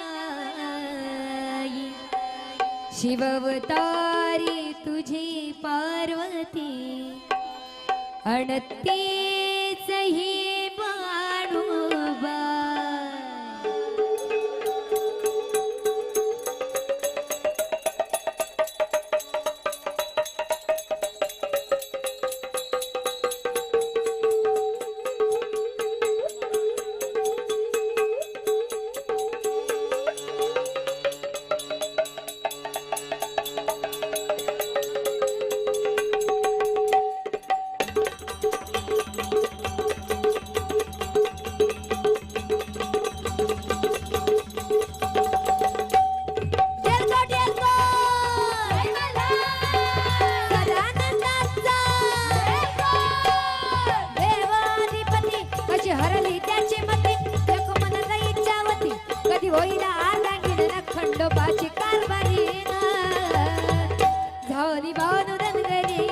नवलाई शिववतारी तुझी पार्वती अणतीच ही बाणूबा खंडोबाची कारभारी झाली बानू धनगरी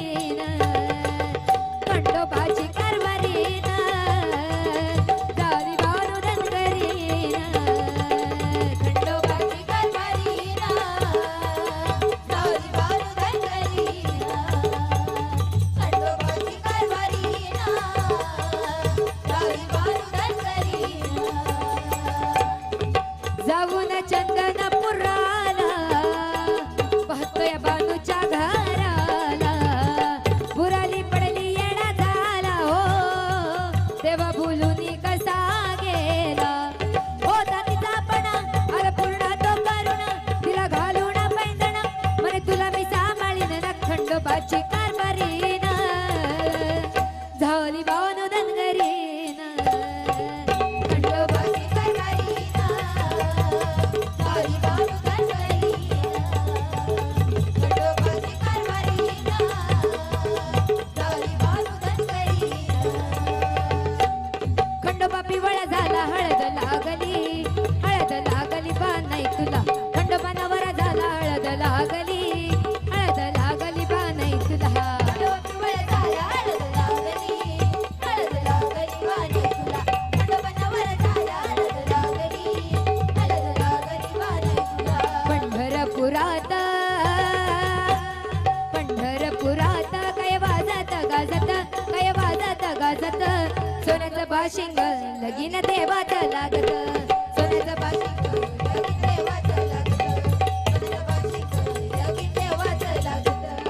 खंडोबाची कारभारी झाली बानू धनगरी खंडोबाची कारभारी झाली बानू धनगरी खंडोबाची कारभारी झाली बानू धनगरी जाऊन चंदन पुराला पाहतोय बानूच्या घराला बुराली पडली येणा झाला हो तेव्हा भुलून कसा गेला होता तिचा पणा अरे पूर्ण तो करून तिला घालून पैंजण म्हणे तुला मी सांभाळीन ना खंडोबाची कारभारी झाली बानू धनगरी पिवळा झाला हळद लागली बा नाही तुला खंडोबा नवरा झाला हळद लागली बा नाही तुला पिवळा झाला हळद लागली बा नाही तुला खंडोबा नवरा झाला हळद लागली बा नाही तुला पंढरपुरात काय वाजत गाजत सोन्याचं बाशिंग लगीन देवाचं लागत